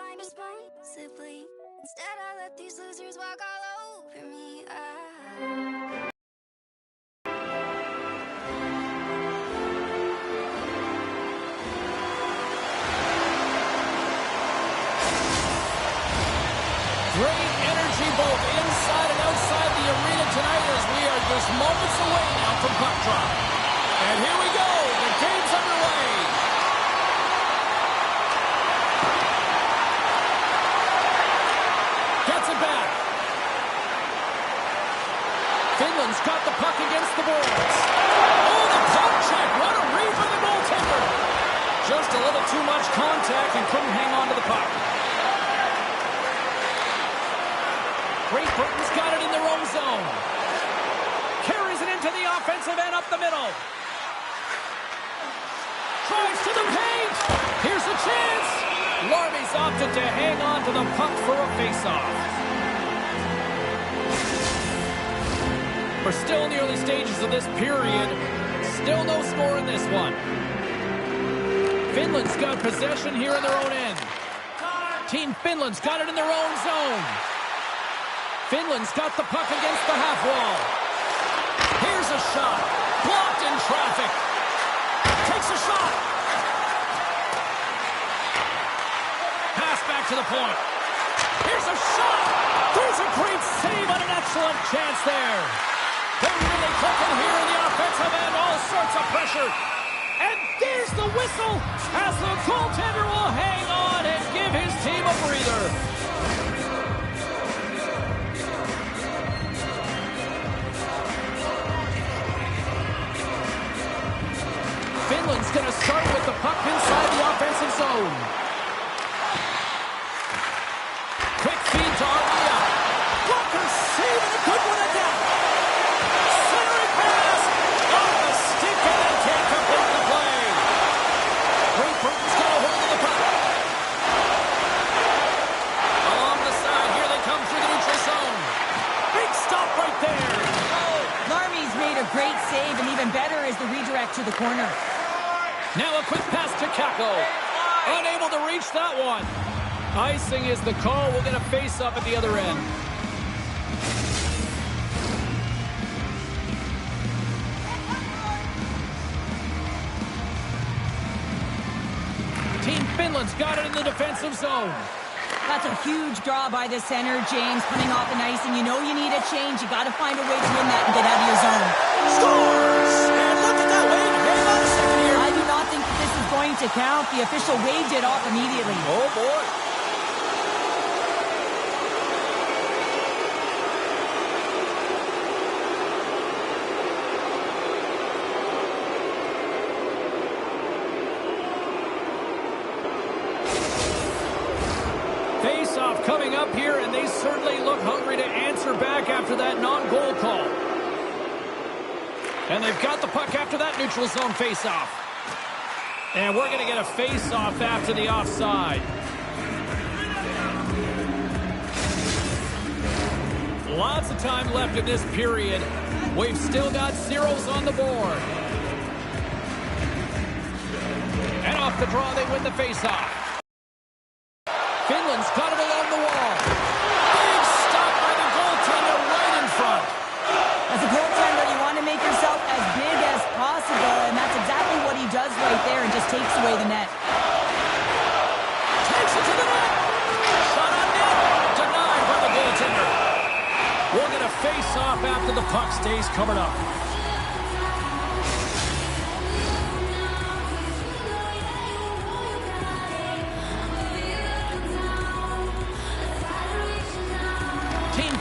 blind responsibly. Instead, I let these losers walk all over me. Great energy both inside and outside the arena tonight as we are just moments away now from puck drop. And here we go. The game's underway. Gets it back. Finland's got the puck against the boards. Oh, the puck check. What a read from the goaltender. Just a little too much contact and couldn't hang on to the puck. Great Britain's got it in their own zone. Carries it into the offensive end up the middle. Drives to the paint. Here's a chance. Larmy's opted to hang on to the puck for a faceoff. We're still in the early stages of this period. Still no score in this one. Finland's got possession here in their own end. Team Finland's got it in their own zone. Finland's got the puck against the half wall. Here's a shot. Blocked in traffic. Takes a shot. Pass back to the point. Here's a shot. There's a great save on an excellent chance there. They're really clicking here in the offensive end. All sorts of pressure. And there's the whistle as the goaltender will hang on and give his team a breather. Finland's going to start with the puck inside the offensive zone. Quick feed to Armia. Walker saving a good one at that. Centering pass. Off the stick and they can't complete the play. Great Britain's got a hold of the puck. Along the side, here they come through the neutral zone. Big stop right there. Larmy's made a great save, and even better is the redirect to the corner. Now a quick pass to Kako. Unable to reach that one. Icing is the call. We'll get a face-up at the other end. Team Finland's got it in the defensive zone. That's a huge draw by the center, James, coming off the icing. You know you need a change. You got to find a way to win that and get out of your zone. Scores! And look at that wave. Hang on a second here. I do not think that this is going to count. The official waved it off immediately. Oh, boy. Face-off coming up here, and they certainly look hungry to answer back after that non-goal call. And they've got the puck after that neutral zone face-off. And we're going to get a face-off after the offside. Lots of time left in this period. We've still got zeros on the board. And off the draw, they win the face-off. Finland's got it along the wall. Big stop by the goaltender right in front. As a goaltender, you want to make yourself as big as possible, and that's exactly what he does right there and just takes away the net. Takes it to the net. Shot on net. Denied by the goaltender. We'll get a face-off after the puck stays covered up.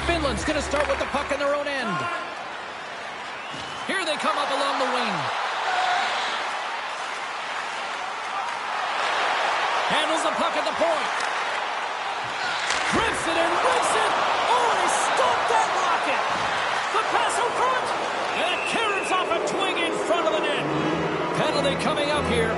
Finland's going to start with the puck in their own end. Here they come up along the wing. Handles the puck at the point. Grips it and rips it. Oh, he stopped that rocket. The pass in front. And it carries off a twig in front of the net. Penalty coming up here.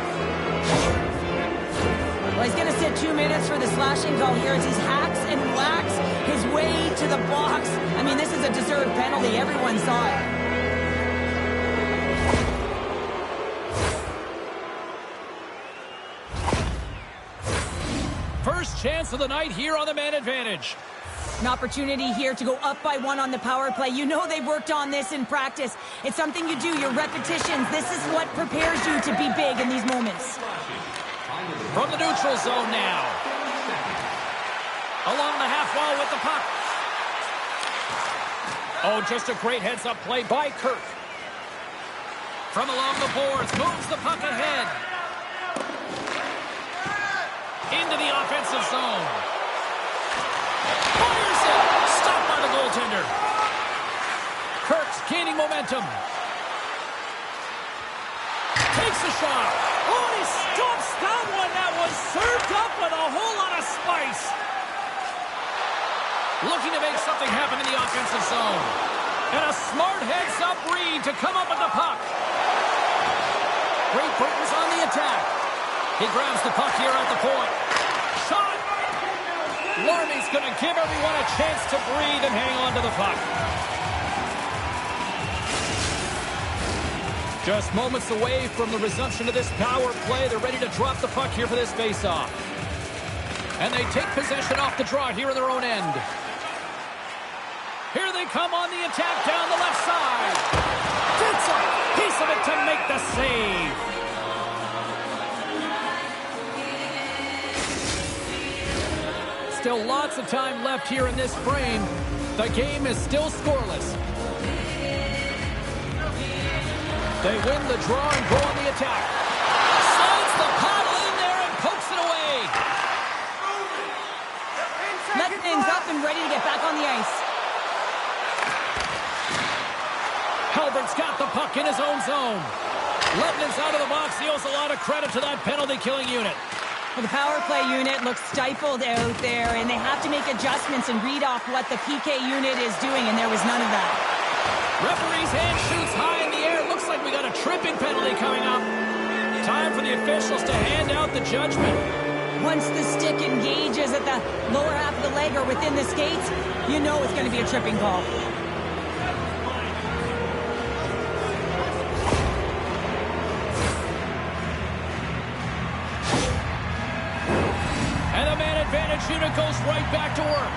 Well, he's going to sit 2 minutes for the slashing call here as he hacks and whacks his way to the box. I mean, this is a deserved penalty. Everyone saw it. First chance of the night here on the man advantage. An opportunity here to go up by 1 on the power play. You know they've worked on this in practice. It's something you do, your repetitions. This is what prepares you to be big in these moments. From the neutral zone now. Along the half wall with the puck. Oh, just a great heads-up play by Kirk. From along the boards, moves the puck ahead. Into the offensive zone. Fires it! Stopped by the goaltender. Kirk's gaining momentum. Takes a shot. Oh, he stops that one. That was served up with a whole lot of spice. Looking to make something happen in the offensive zone. And a smart heads-up read to come up with the puck. Great Britain's on the attack. He grabs the puck here at the point. Shot! Larmy's going to give everyone a chance to breathe and hang on to the puck. Just moments away from the resumption of this power play. They're ready to drop the puck here for this face-off. And they take possession off the draw here in their own end. Here they come on the attack down the left side. Gets a piece of it to make the save. Still lots of time left here in this frame. The game is still scoreless. They win the draw and go on the attack. Slides the paddle in there and pokes it away. Let things up and ready to get back on the ice. Halbert's got the puck in his own zone. Lebanon out of the box. He owes a lot of credit to that penalty-killing unit. Well, the power play unit looks stifled out there, and they have to make adjustments and read off what the PK unit is doing, and there was none of that. Referee's hand shoots high in the air. Looks like we got a tripping penalty coming up. Time for the officials to hand out the judgment. Once the stick engages at the lower half of the leg or within the skates, you know it's going to be a tripping call. And the man advantage unit goes right back to work.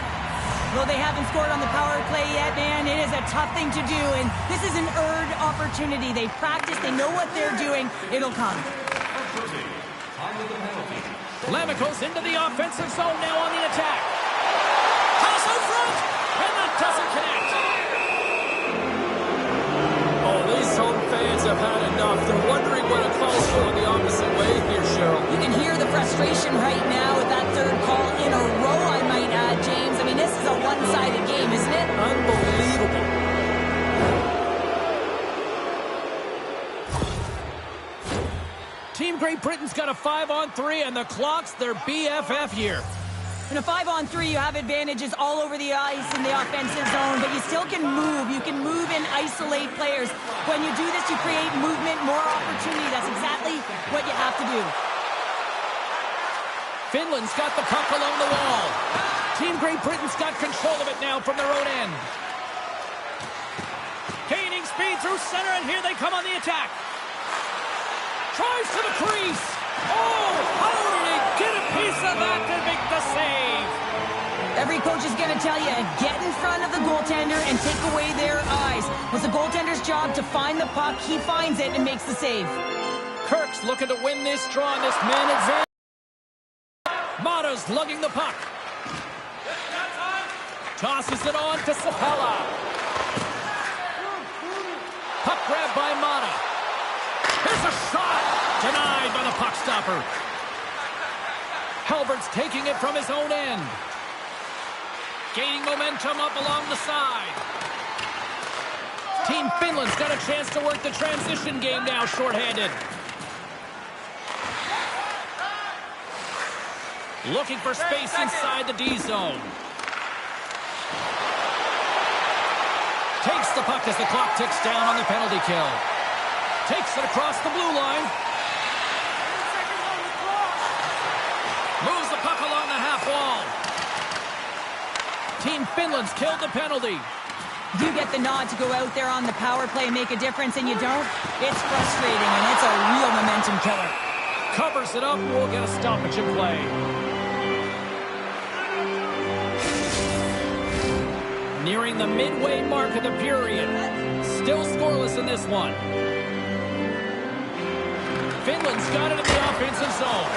Well, they haven't scored on the power play yet, man. It is a tough thing to do, and this is an earned opportunity. They practice, they know what they're doing. It'll come. Lammikos into the offensive zone now on the attack. Pass in front, and that doesn't connect. Oh, these home fans have had enough. They're wondering what a call's going the opposite way here, Cheryl. You can hear the frustration right now with that third call in a row, I might add, James. I mean, this is a one-sided game, isn't it? Unbelievable. Team Great Britain's got a 5-on-3, and the clock's their BFF here. In a 5-on-3, you have advantages all over the ice in the offensive zone, but you still can move. You can move and isolate players. When you do this, you create movement, more opportunity. That's exactly what you have to do. Finland's got the puck along the wall. Team Great Britain's got control of it now from their own end. Gaining speed through center, and here they come on the attack. Tries to the crease. Oh, how did he get a piece of that to make the save? Every coach is going to tell you, get in front of the goaltender and take away their eyes. It's the goaltender's job to find the puck. He finds it and makes the save. Kirk's looking to win this draw on this man advantage. Mata's lugging the puck. Tosses it on to Sapella. Puck grab by Mata. Here's a shot. Denied by the puck stopper. Halbert's taking it from his own end. Gaining momentum up along the side. Team Finland's got a chance to work the transition game now, shorthanded. Looking for space inside the D zone. Takes the puck as the clock ticks down on the penalty kill. Takes it across the blue line. Moves the puck along the half wall. Team Finland's killed the penalty. You get the nod to go out there on the power play and make a difference, and you don't. It's frustrating, and it's a real momentum killer. Covers it up, and we'll get a stoppage in play. Nearing the midway mark of the period. Still scoreless in this one. Finland's got it in the offensive zone.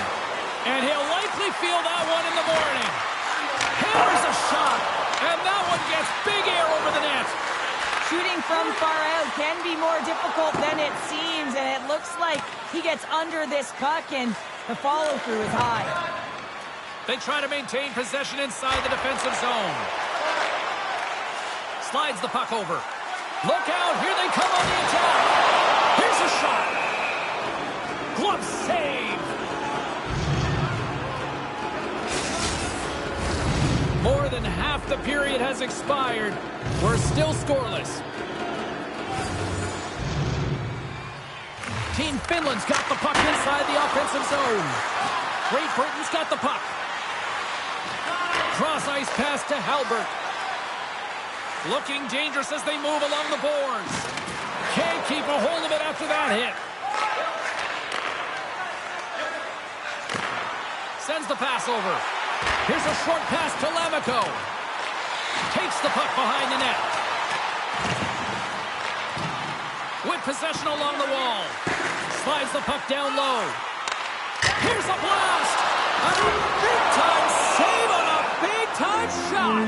And he'll likely feel that one in the morning. Here's a shot. And that one gets big air over the net. Shooting from far out can be more difficult than it seems, and it looks like he gets under this puck, and the follow-through is high. They try to maintain possession inside the defensive zone. Slides the puck over. Look out, here they come on the attack. Here's a shot. Glove save. More than half the period has expired. We're still scoreless. Team Finland's got the puck inside the offensive zone. Great Britain's got the puck. Cross-ice pass to Halbert. Looking dangerous as they move along the boards. Can't keep a hold of it after that hit. Sends the pass over. Here's a short pass to Lamico. Takes the puck behind the net. With possession along the wall. Slides the puck down low. Here's a blast. And a big-time save on a big-time shot.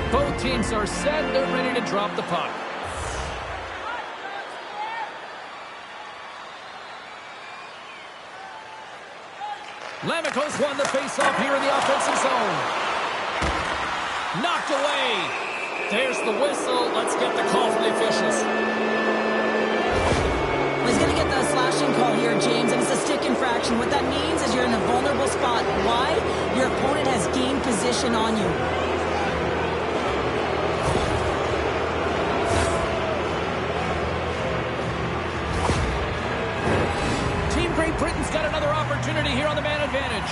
Both teams are set. They're ready to drop the puck. Lamico's won the face-off here in the offensive zone. Knocked away. There's the whistle. Let's get the call from the officials. Well, he's going to get the slashing call here, James, and it's a stick infraction. What that means is you're in a vulnerable spot. Why? Your opponent has gained position on you. Team Great Britain's got another opportunity here on the man advantage.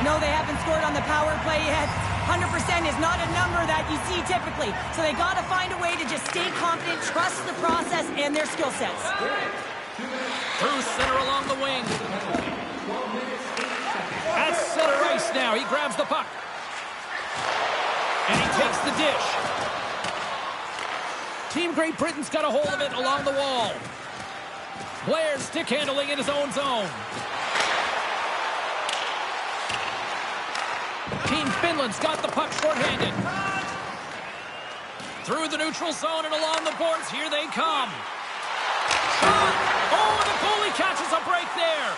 No, they haven't scored on the power play yet. 100% is not a number that you see typically. So they got to find a way to just stay confident, trust the process and their skill sets. Through center along the wing. At center ice now. He grabs the puck. And he takes the dish. Team Great Britain's got a hold of it along the wall. Blair's stick handling in his own zone. Team Finland's got the puck shorthanded. Through the neutral zone and along the boards, here they come. Shot! Oh, the goalie catches a break there.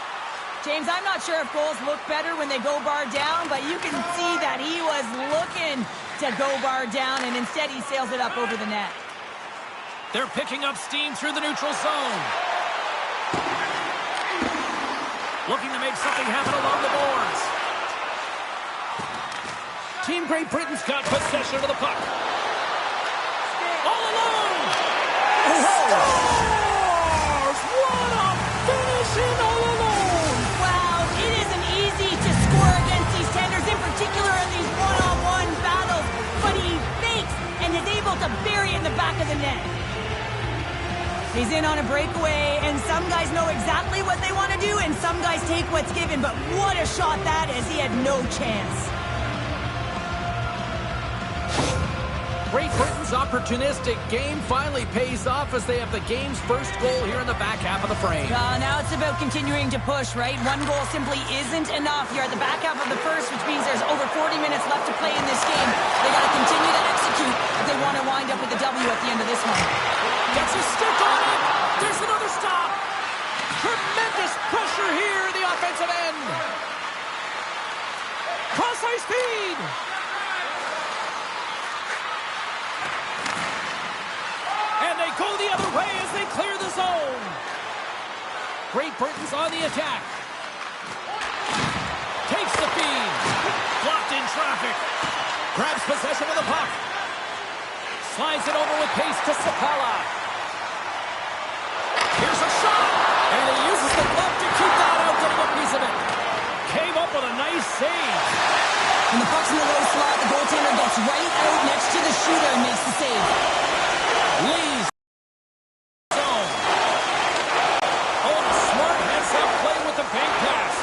James, I'm not sure if goals look better when they go bar down, but you can see that he was looking to go bar down, and instead he sails it up over the net. They're picking up steam through the neutral zone. Looking to make something happen along the boards. Team Great Britain's got possession of the puck. All alone! Scores! What a finish in all alone! Wow, it isn't easy to score against these tenders, in particular in these one-on-one battles, but he fakes and is able to bury it in the back of the net. He's in on a breakaway, and some guys know exactly what they want to do, and some guys take what's given, but what a shot that is. He had no chance. Great Britain's opportunistic game finally pays off as they have the game's first goal here in the back half of the frame. Now it's about continuing to push, right? One goal simply isn't enough. You're at the back half of the first, which means there's over 40 minutes left to play in this game. They got to continue to execute if they want to wind up with a W at the end of this one. Gets a stick on it. There's another stop. Tremendous pressure here in the offensive end. Cross-ice speed. And they go the other way as they clear the zone. Great Britain's on the attack. Takes the feed. Blocked in traffic. Grabs possession of the puck. Slides it over with pace to Sapala. Here's a shot. And he uses the glove to keep that out, getting a piece of it. Came up with a nice save. When the puck's in the low slot, the goaltender gets right out next to the shooter and makes the save. Lee's zone. Oh, smart heads-up play with the bank pass.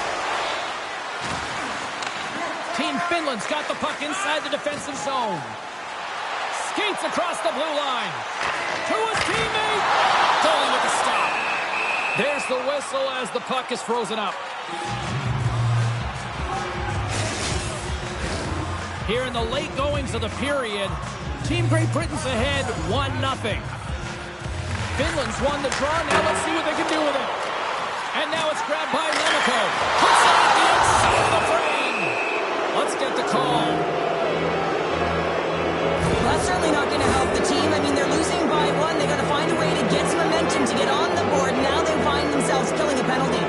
Team Finland's got the puck inside the defensive zone. Skates across the blue line. To his teammate. Goalie with the stop. There's the whistle as the puck is frozen up. Here in the late goings of the period, Team Great Britain's ahead 1-0. Finland's won the draw. Now let's see what they can do with it. And now it's grabbed by Lemiko. Puts it at the inside of the frame. Let's get the call. Well, that's certainly not going to help the team. I mean, they're losing by 1. They got to find a way to get some momentum to get on the board. Now they find themselves killing a penalty.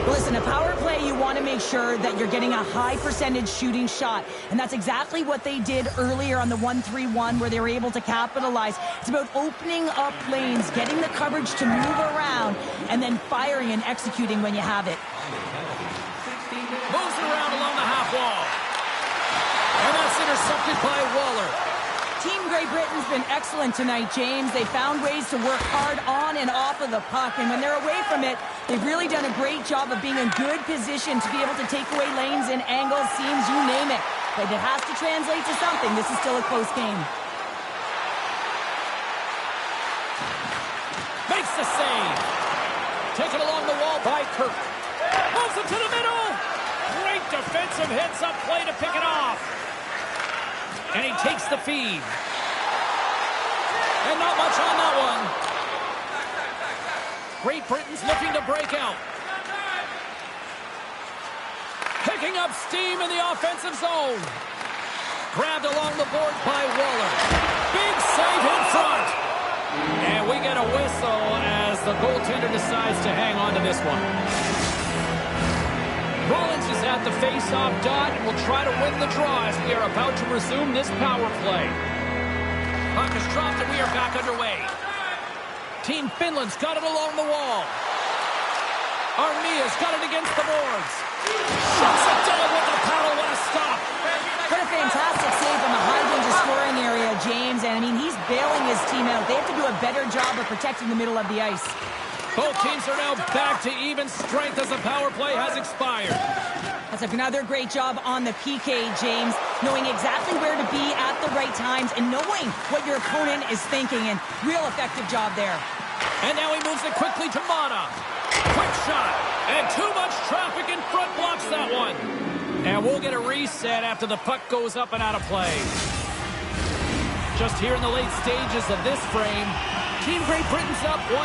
Listen, a power play, you want to make sure that you're getting a high percentage shooting shot. And that's exactly what they did earlier on the 1-3-1 where they were able to capitalize. It's about opening up lanes, getting the coverage to move around, and then firing and executing when you have it. Moves it around along the half wall. And that's intercepted by Waller. Team Great Britain's been excellent tonight, James. They found ways to work hard on and off of the puck, and when they're away from it, they've really done a great job of being in good position to be able to take away lanes and angles, seams, you name it. But it has to translate to something. This is still a close game. Makes the save. Taken along the wall by Kirk. Moves it to the middle. Great defensive heads-up play to pick it off. And he takes the feed. And not much on that one. Great Britain's looking to break out. Picking up steam in the offensive zone. Grabbed along the board by Waller. Big save in front. And we get a whistle as the goaltender decides to hang on to this one. Rollins is at the face-off dot and will try to win the draw as we are about to resume this power play. Puck is dropped and we are back underway. Team Finland's got it along the wall. Armia's got it against the boards. Shuts it down with the paddle. What a stop. What a fantastic save from the high-danger scoring area, James. And, I mean, he's bailing his team out. They have to do a better job of protecting the middle of the ice. Both teams are now back to even strength as the power play has expired. That's another great job on the PK, James. Knowing exactly where to be at the right times and knowing what your opponent is thinking. And real effective job there. And now he moves it quickly to Mata. Quick shot. And too much traffic in front blocks that one. And we'll get a reset after the puck goes up and out of play. Just here in the late stages of this frame, Team Great Britain's up 1-0.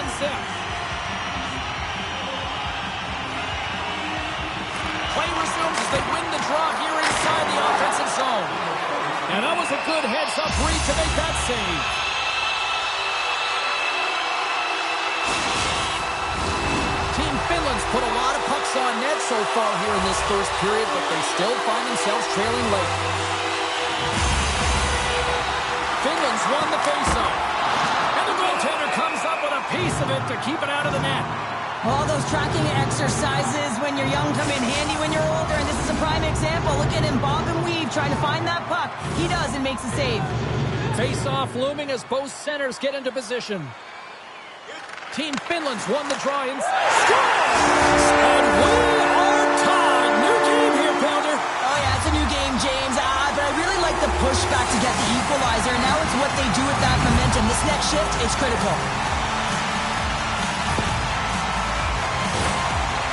Play resumes as they win the draw here inside the offensive zone. And that was a good heads-up read to make that save. Team Finland's put a lot of pucks on net so far here in this first period, but they still find themselves trailing late. Finland's won the faceoff. And the goaltender comes up with a piece of it to keep it out of the net. All those tracking exercises when you're young come in handy when you're older, and this is a prime example. Look at him bob and weave trying to find that puck. He does and makes a save. Face-off looming as both centers get into position. Team Finland's won the draw in. Scores! And we are tied. New game here, Pounder. Oh, yeah, it's a new game, James. But I really like the pushback to get the equalizer. Now it's what they do with that momentum. This next shift, it's critical.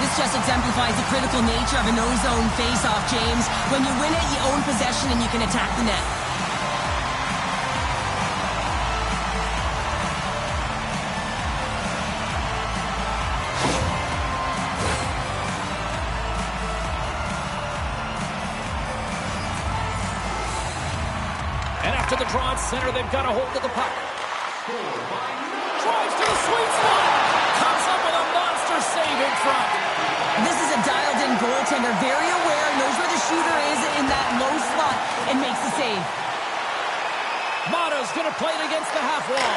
This just exemplifies the critical nature of a no-zone face-off, James. When you win it, you own possession and you can attack the net. And after the draw at center, they've got a hold of the puck. Drives to the sweet spot. Comes up with a monster save in front. This is a dialed-in goaltender, very aware, knows where the shooter is in that low slot, and makes the save. Mata's going to play it against the half wall.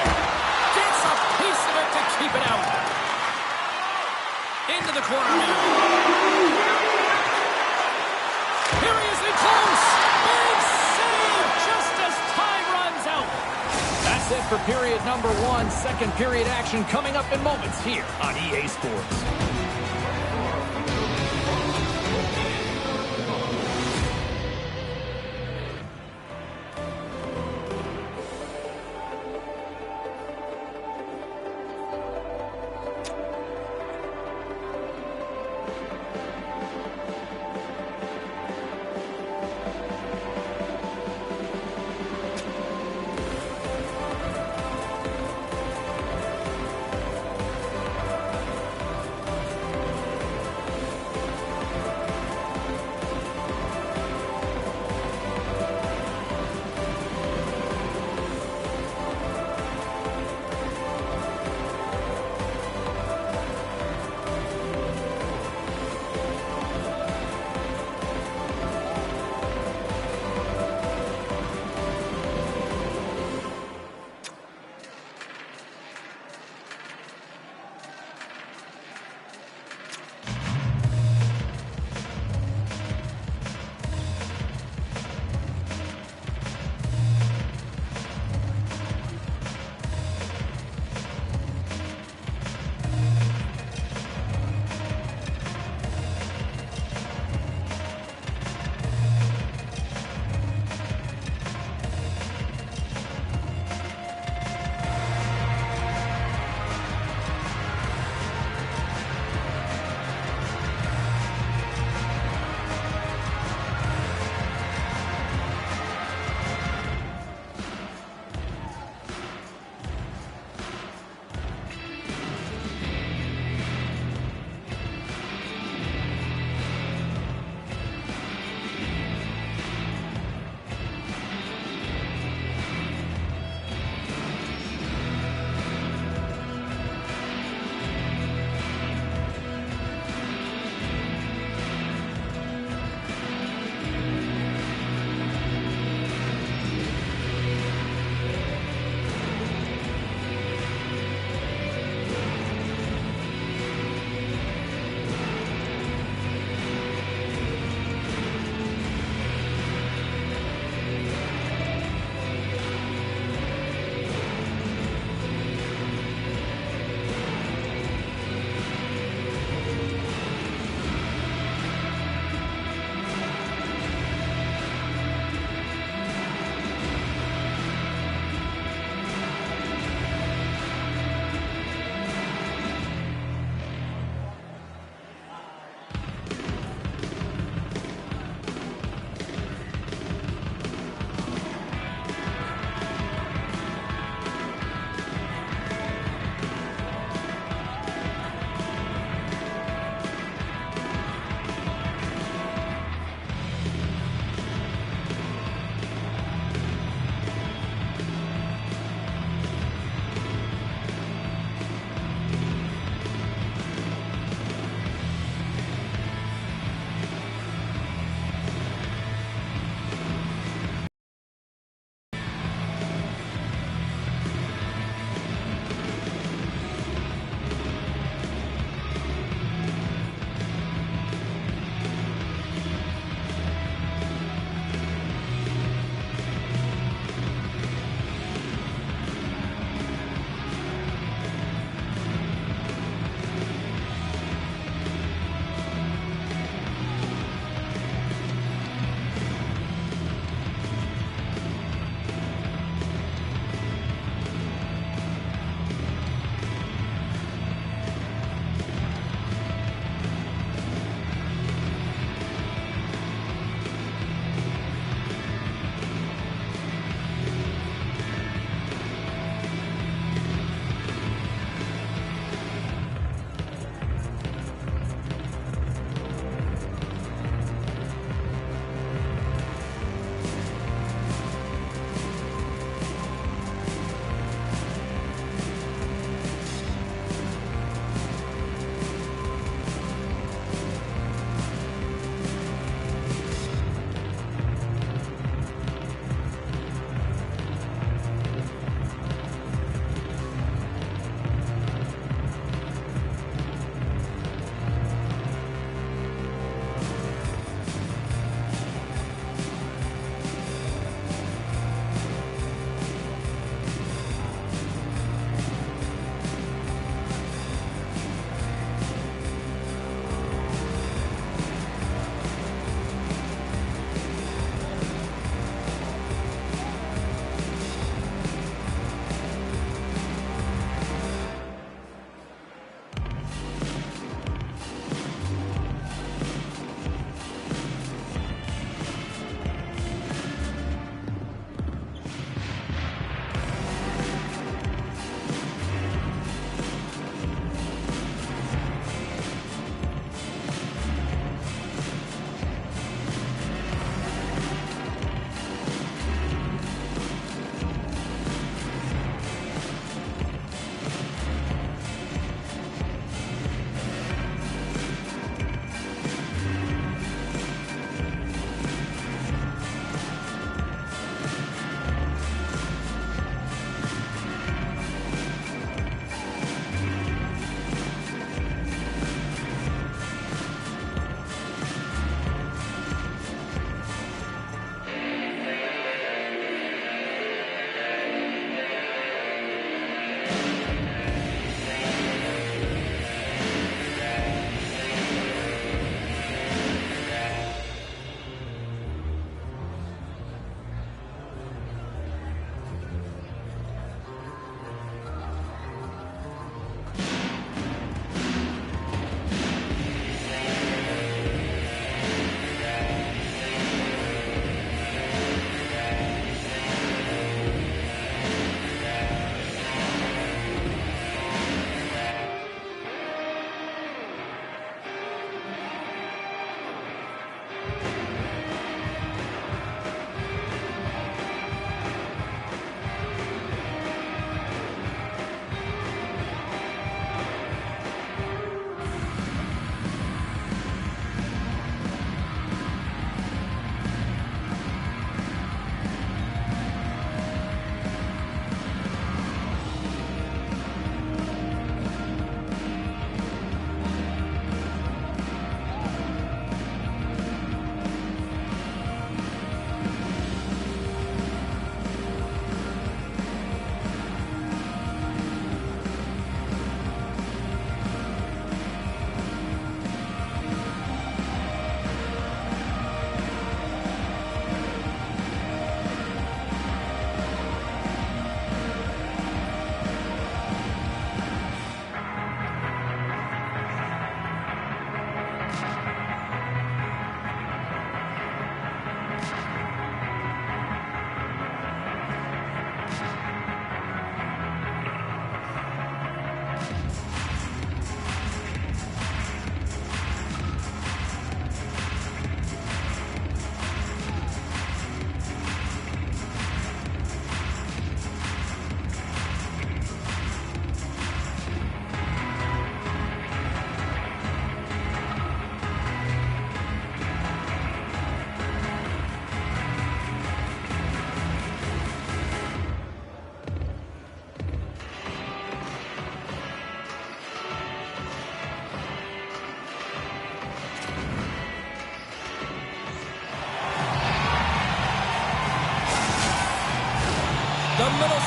Gets a piece of it to keep it out. Into the corner now. Here he is in close. Big save just as time runs out. That's it for period number 1. Second period action coming up in moments here on EA Sports.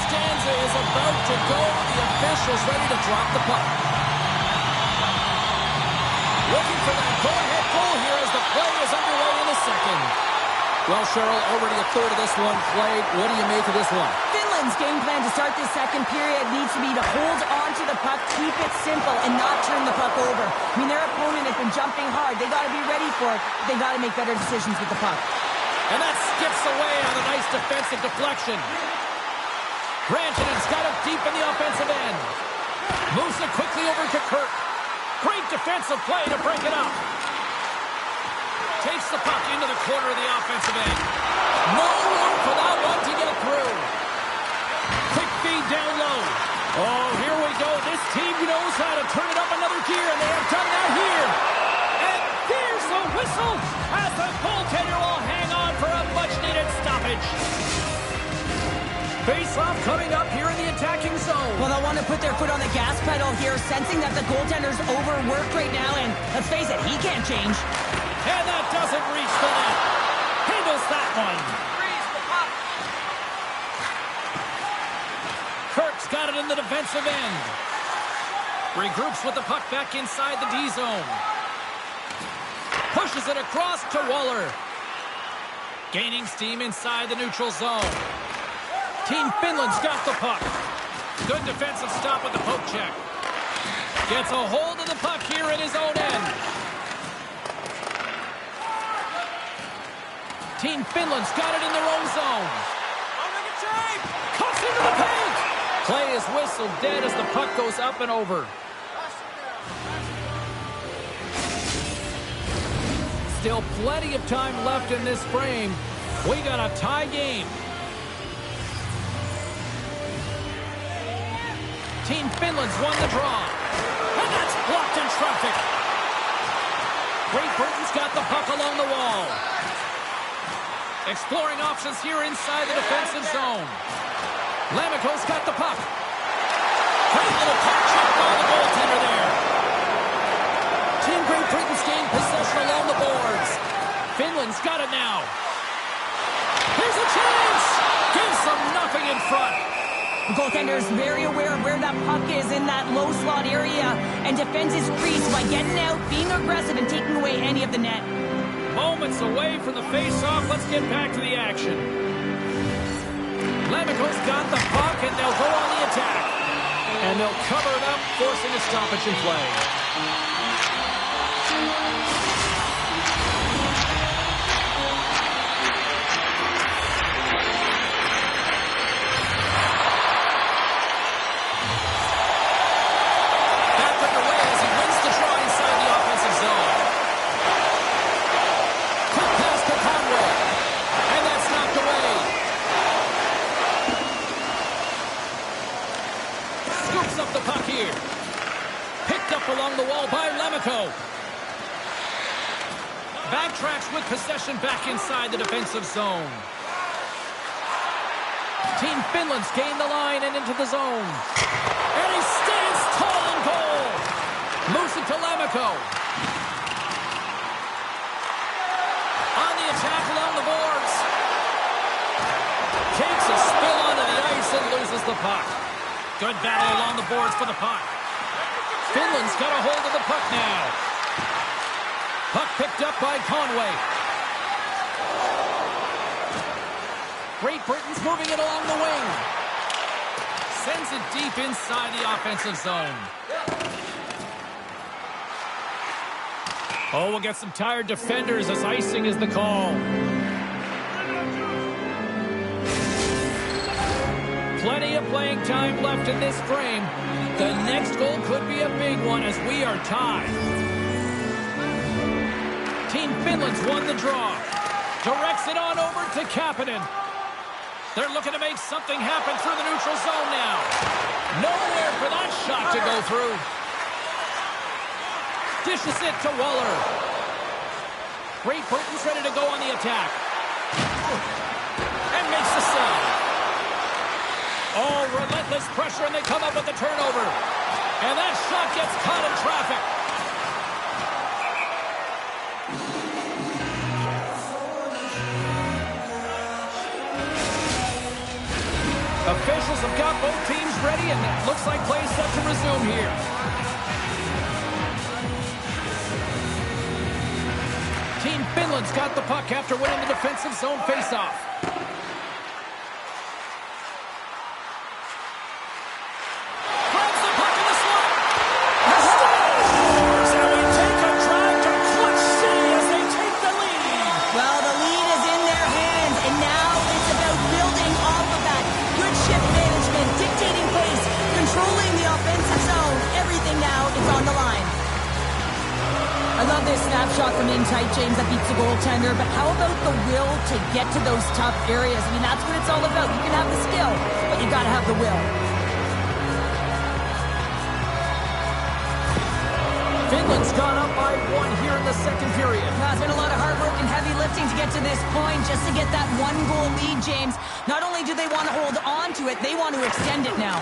stanza is about to go. The official's ready to drop the puck. Looking for that go-ahead goal here as the play is underway in the second. Well, Cheryl, already a third of this one played. What do you make of this one? Finland's game plan to start this second period needs to be to hold on to the puck, keep it simple, and not turn the puck over. I mean, their opponent has been jumping hard. They got to be ready for it. They got to make better decisions with the puck. And that skips away on a nice defensive deflection. Rantanen's got it deep in the offensive end. Moves it quickly over to Kirk. Great defensive play to break it up. Takes the puck into the corner of the offensive end. No room for that one to get through. Quick feed down low. Oh, here we go. This team knows how to turn it up another gear, and they have done that here. And there's the whistle as the goaltender will hang on for a much-needed stoppage. Face-off coming up here in the attacking zone. Well, they'll want to put their foot on the gas pedal here, sensing that the goaltender's overworked right now, and let's face it, he can't change. And that doesn't reach the net. Handles that one. Kirk's got it in the defensive end. Regroups with the puck back inside the D zone. Pushes it across to Waller. Gaining steam inside the neutral zone. Team Finland's got the puck. Good defensive stop with the poke check. Gets a hold of the puck here in his own end. Team Finland's got it in their own zone. Cuts into the paint. Play is whistled dead as the puck goes up and over. Still plenty of time left in this frame. We got a tie game. Team Finland's won the draw. And that's blocked in traffic. Great Britain's got the puck along the wall. Exploring options here inside the defensive zone. Lammikko's got the puck. Great little puck check by the goaltender there. Team Great Britain's gained possession along the boards. Finland's got it now. Here's a chance. Gives them nothing in front. The goaltender is very aware of where that puck is in that low slot area and defends his crease by getting out, being aggressive, and taking away any of the net. Moments away from the face-off. Let's get back to the action. Lammikko's got the puck, and they'll go on the attack. And they'll cover it up, forcing a stoppage in play. Along the wall by Lammikko. Backtracks with possession back inside the defensive zone. Team Finland's gained the line and into the zone. And he stands tall in goal. Moves it to Lammikko. On the attack along the boards. Takes a spill onto the ice and loses the puck. Good battle along the boards for the puck. Finland's got a hold of the puck now. Puck picked up by Conway. Great Britain's moving it along the wing. Sends it deep inside the offensive zone. Oh, we'll get some tired defenders as icing is the call. Plenty of playing time left in this frame. The next goal could be a big one as we are tied. Team Finland's won the draw. Directs it on over to Kapanen. They're looking to make something happen through the neutral zone now. Nowhere for that shot to go through. Dishes it to Waller. Great Britain's ready to go on the attack. And makes the save. Oh, relentless pressure, and they come up with the turnover. And that shot gets caught in traffic. Officials have got both teams ready, and it looks like play set to resume here. Team Finland's got the puck after winning the defensive zone faceoff. Grabs the puck in the slot. Scores, and we take a drive to Clutch City as they take the lead. Well, the lead is in their hands, and now it's about building off of that. Good shift management, dictating pace, controlling the offensive zone. Everything now is on the line. I love this snapshot from in tight, James, that beats the goaltender, but how about the will to get to those tough areas? I mean, that's what it's all about. You can have the skill, but you got to have the will. Finland's gone up by 1 here in the second period. Now, it's been a lot of hard work and heavy lifting to get to this point, just to get that 1-goal lead, James. Not only do they want to hold on to it, they want to extend it now.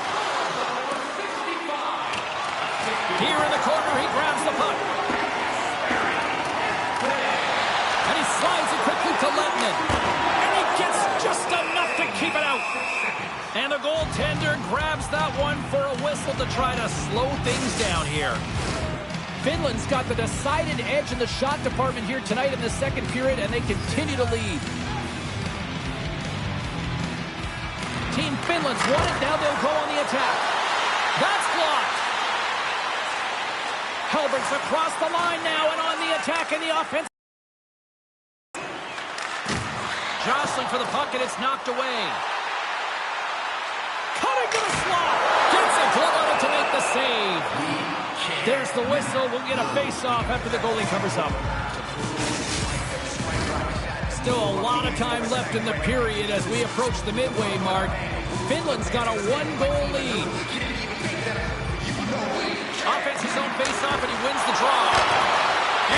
Here in the corner, he grabs the puck. And he slides it quickly to Lettinen. And he gets just enough to keep it out. And the goaltender grabs that one for a whistle to try to slow things down here. Finland's got the decided edge in the shot department here tonight in the second period, and they continue to lead. Team Finland's won it. Now they'll go on the attack. That's blocked. Hellberg's across the line now and on the attack in the offense. Jostling for the puck, and it's knocked away. Cutting to the slot. Gets a glove on it to make the save. There's the whistle. We'll get a face-off after the goalie covers up. Still a lot of time left in the period as we approach the midway mark. Finland's got a 1-goal lead. Offensive zone face-off, and he wins the draw.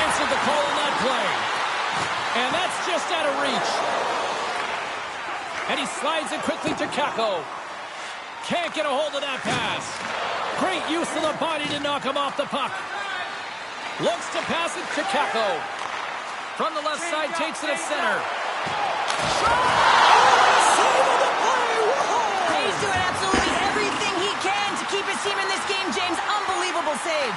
Answered the call on that play. And that's just out of reach. And he slides it quickly to Kakko. Can't get a hold of that pass. Great use of the body to knock him off the puck. Looks to pass it to Kakko. From the left side, takes it at center. He's doing absolutely everything he can to keep his team in this game, James. Unbelievable save.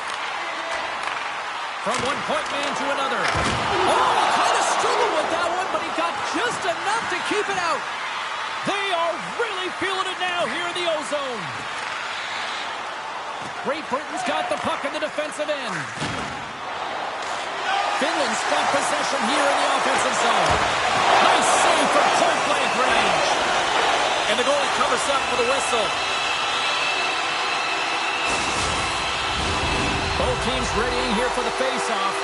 From one point man to another. Oh, he kind of struggled with that one, but he got just enough to keep it out. They are really feeling it now here in the O-Zone. Great Britain's got the puck in the defensive end. Finland's got possession here in the offensive zone. Nice save from point-blank range. And the goalie covers up with a whistle. Both teams readying here for the face-off.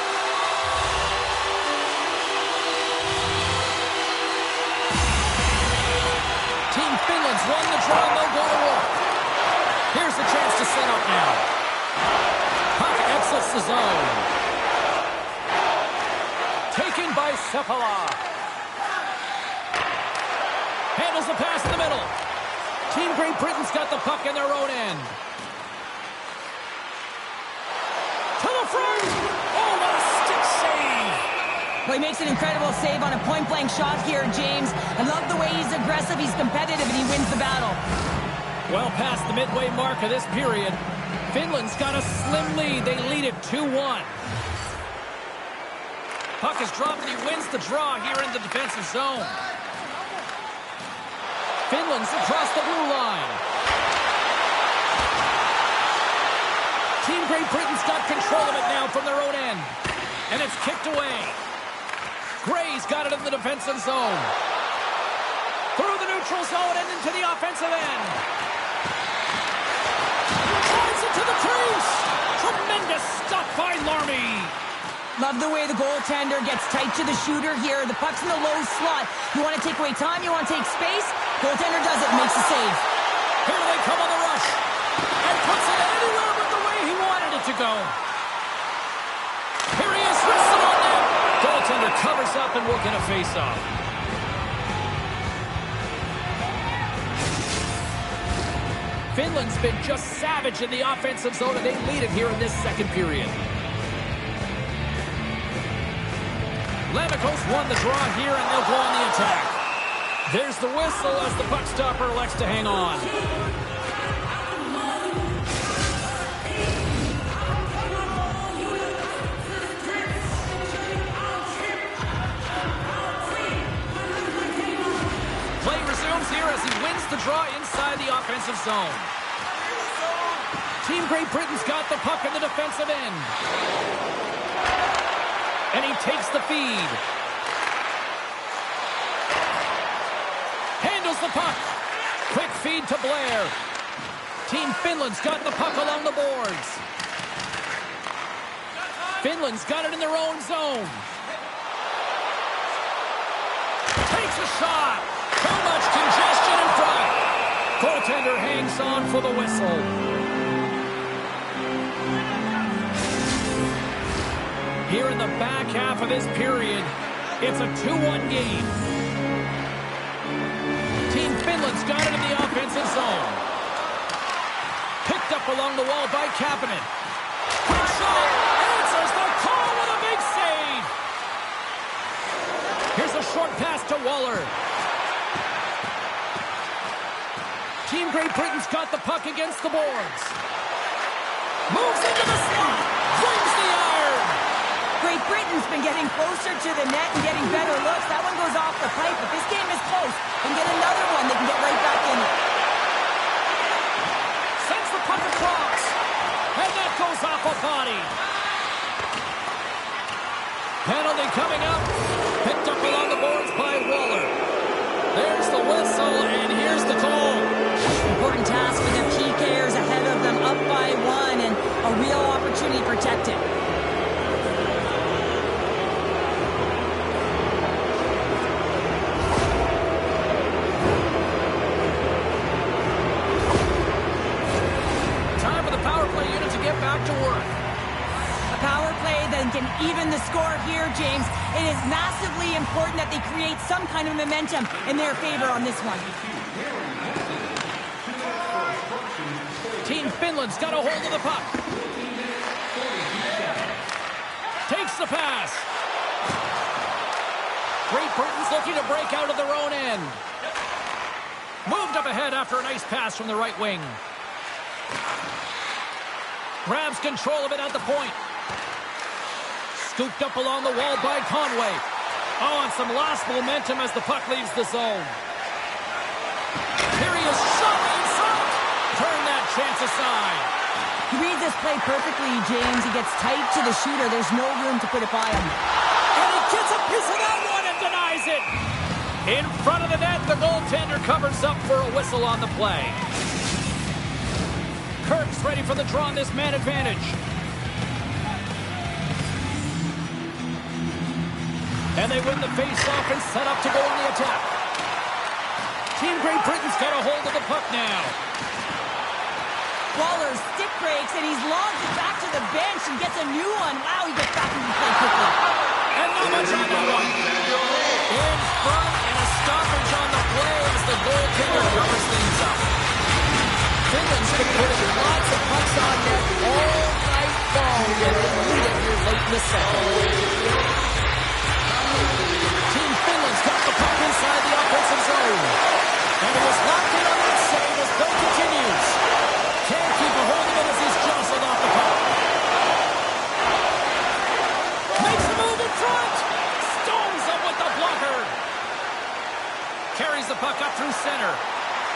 Team Finland's won the draw, and they'll go to work. Here's the chance to set up now. Puck exits the zone. Taken by Sepala. Handles the pass in the middle. Team Great Britain's got the puck in their own end. To the front. Oh, what a stick save. Well, he makes an incredible save on a point-blank shot here, James. I love the way he's aggressive, he's competitive, and he wins the battle. Well past the midway mark of this period. Finland's got a slim lead. They lead it 2-1. Puck is dropped, and he wins the draw here in the defensive zone. Finland's across the blue line. Team Great Britain's got control of it now from their own end. And it's kicked away. Gray's got it in the defensive zone. Through the neutral zone and into the offensive end. Drives it to the crease. Tremendous stop by Larmy. Love the way the goaltender gets tight to the shooter here. The puck's in the low slot. You want to take away time, you want to take space. Goaltender does it, makes a save. Here they come on the rush. And puts it anywhere but the way he wanted it to go. Here he is, wrestling on net. Goaltender covers up, and we'll get a face-off. Finland's been just savage in the offensive zone, and they lead it here in this second period. Lammikos won the draw here, and they'll go on the attack. There's the whistle as the puck stopper elects to hang on. Play resumes here as he wins the draw inside the offensive zone. Team Great Britain's got the puck in the defensive end. And he takes the feed. Handles the puck. Quick feed to Blair. Team Finland's got the puck along the boards. Finland's got it in their own zone. Takes a shot. Too much congestion in front. Goaltender hangs on for the whistle. Here in the back half of this period, it's a 2-1 game. Team Finland's got it in the offensive zone. Picked up along the wall by Kapanen. Quick shot! Answers the call with a big save! Here's a short pass to Waller. Team Great Britain's got the puck against the boards. Moves into the slot. Brings the iron. Great Britain's been getting closer to the net and getting better looks. That one goes off the pipe. If this game is close, they can get another one. They can get right back in it. Sends the puck across. And that goes off a body. Penalty coming up. Picked up along the boards by Waller. There's the whistle, and here's the call. Important task for their PKers ahead of them, up by 1, and a real opportunity to protect it. Time for the power play unit to get back to work. A power play that can even the score here, James. It is massively important that they create some kind of momentum in their favor on this one. Team Finland's got a hold of the puck. Takes the pass. Great Britain's looking to break out of their own end. Moved up ahead after a nice pass from the right wing. Grabs control of it at the point. Scooped up along the wall by Conway. Oh, and some lost momentum as the puck leaves the zone. Here he is, shot inside. Turn that chance aside. He reads this play perfectly, James. He gets tight to the shooter. There's no room to put it by him. And he gets a piece of that one and denies it. In front of the net, the goaltender covers up for a whistle on the play. Kirk's ready for the draw on this man advantage. And they win the face-off and set up to go on the attack. Team Great Britain's got a hold of the puck now. Waller's stick breaks, and he's logged it back to the bench and gets a new one. Wow, he gets back into play quickly. And not much on that one. In front, and a stoppage on the play as the goaltender covers things up. Finland's been putting lots of pucks on net all night long, and they lead it here late in the second. Team Finland's got the puck inside the offensive zone. And it was locked in on that save as play continues. Can't keep a hold of it as he's jostled off the puck. Makes the move in front. Stones up with the blocker. Carries the puck up through center.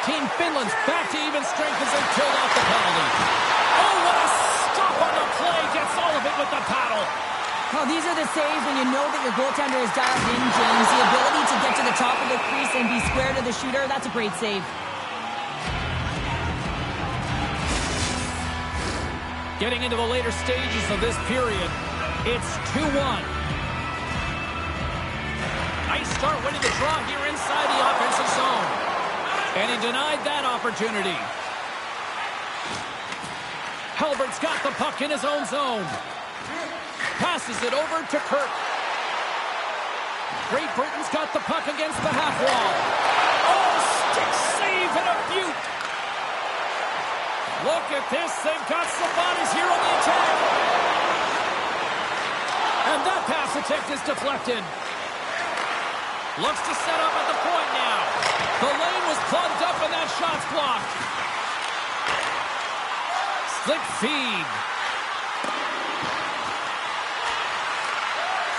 Team Finland's back to even strength as they killed off the penalty. Oh, what a stop on the play. Gets all of it with the paddle. Well, these are the saves when you know that your goaltender is dialed in, James. The ability to get to the top of the crease and be square to the shooter, that's a great save. Getting into the later stages of this period, it's 2-1. Nice start winning the draw here inside the offensive zone. And he denied that opportunity. Halbert's got the puck in his own zone. Passes it over to Kirk. Great Britain's got the puck against the half wall. Oh, stick save and a beaut. Look at this. They've got some bodies here on the attack. And that pass attempt is deflected. Looks to set up at the point now. The lane was plugged up and that shot's blocked. Split feed.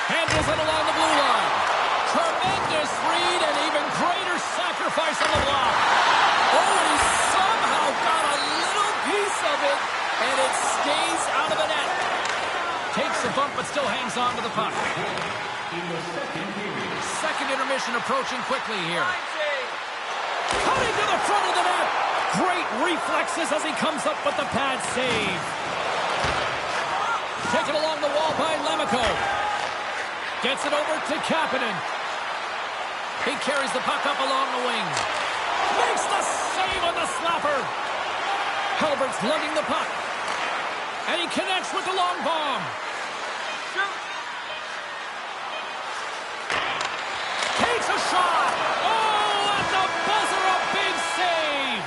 Handles it along the blue line. Tremendous read and even greater sacrifice on the block. Oh, he somehow got a little piece of it, and it stays out of the net. Takes a bump, but still hangs on to the puck. Second intermission approaching quickly here. Cutting to the front of the net. Great reflexes as he comes up with the pad save. Taken along the wall by Lemico. Gets it over to Kapanen. He carries the puck up along the wing. Makes the save on the slapper. Halbert's lugging the puck. And he connects with the long bomb. Takes a shot. Oh, at the buzzer, a big save.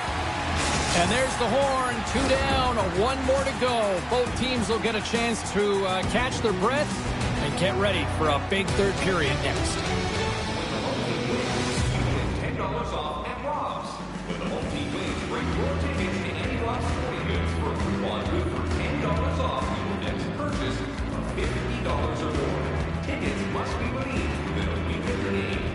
And there's the horn. 2 down, 1 more to go. Both teams will get a chance to catch their breath and get ready for a big third period next. $10 off at Rob's. With the home team wins, bring your tickets to any Rob's sporting goods for a coupon good for $10 off your next purchase of $50 or more. Tickets must be redeemed within a week of the game.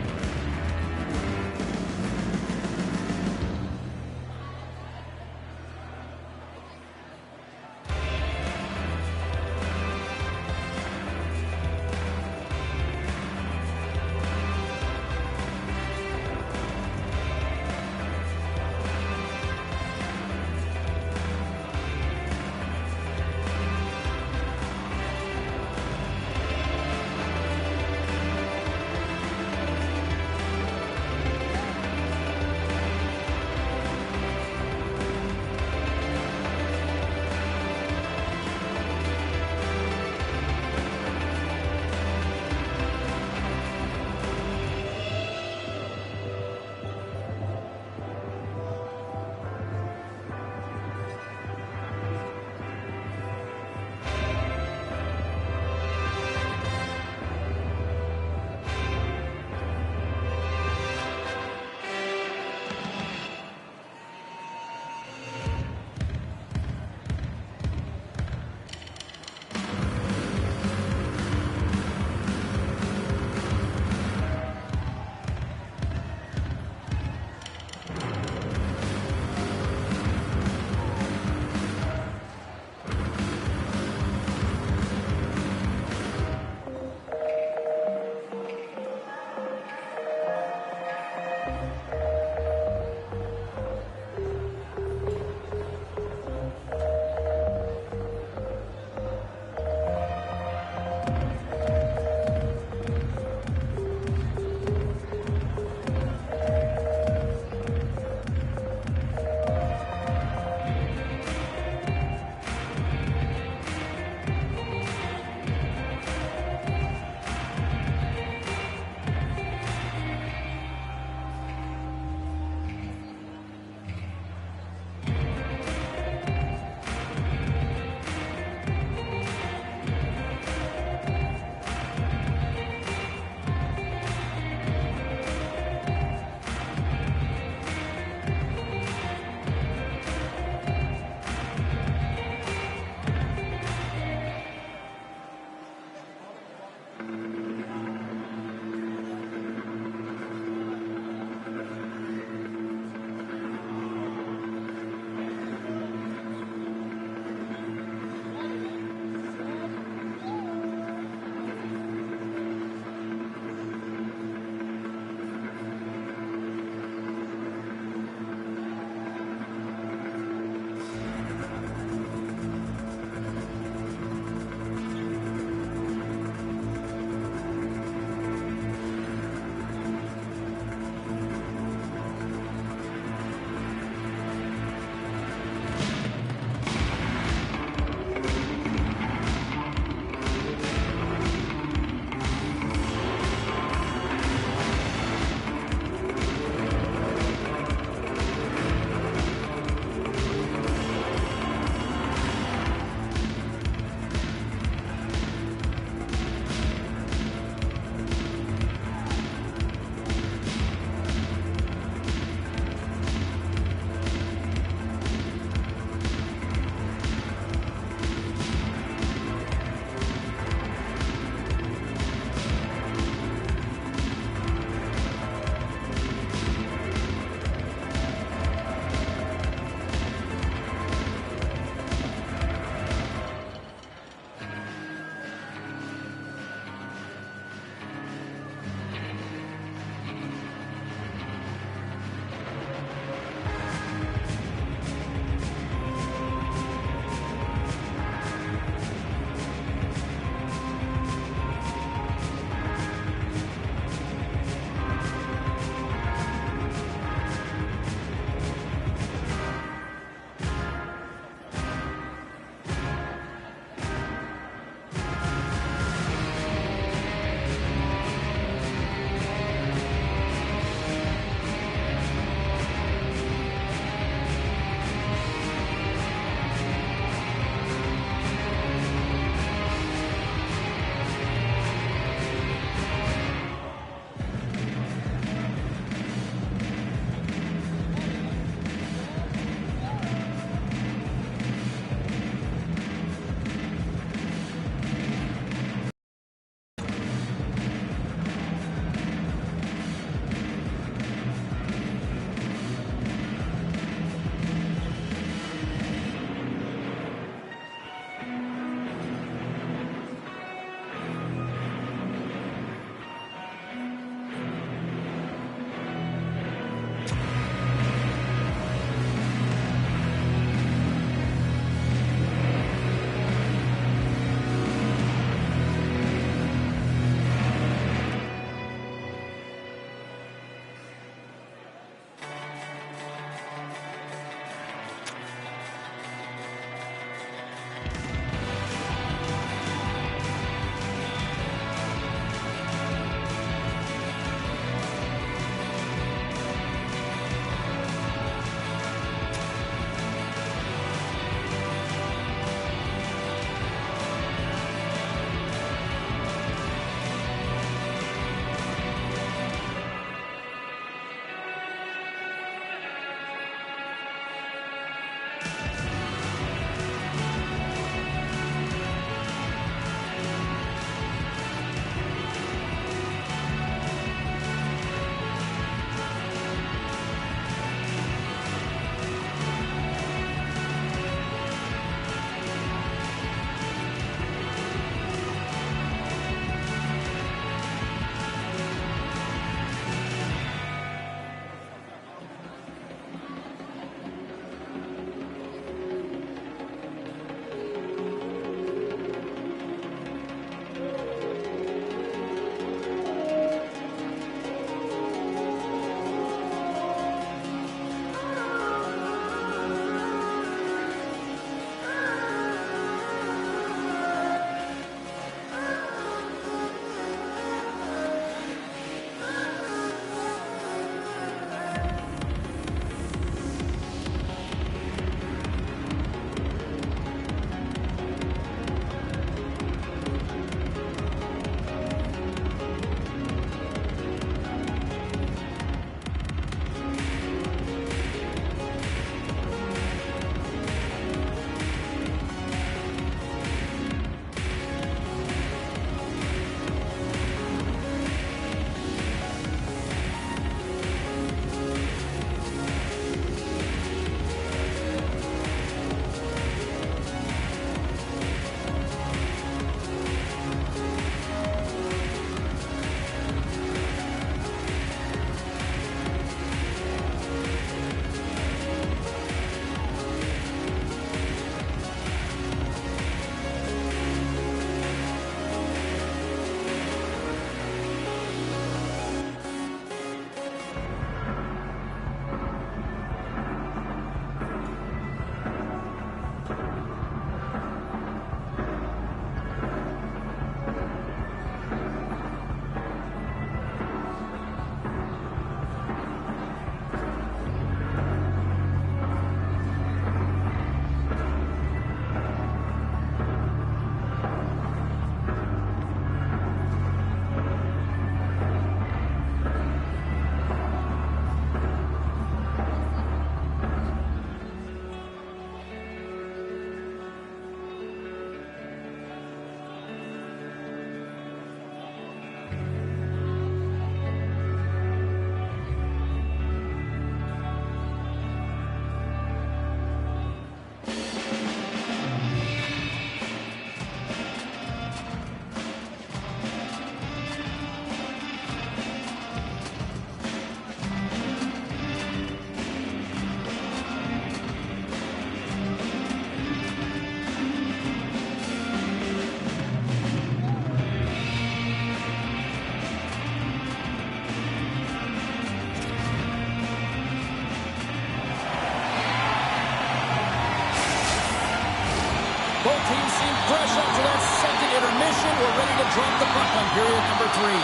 Both teams seem fresh after that second intermission. We're ready to drop the puck on period number 3.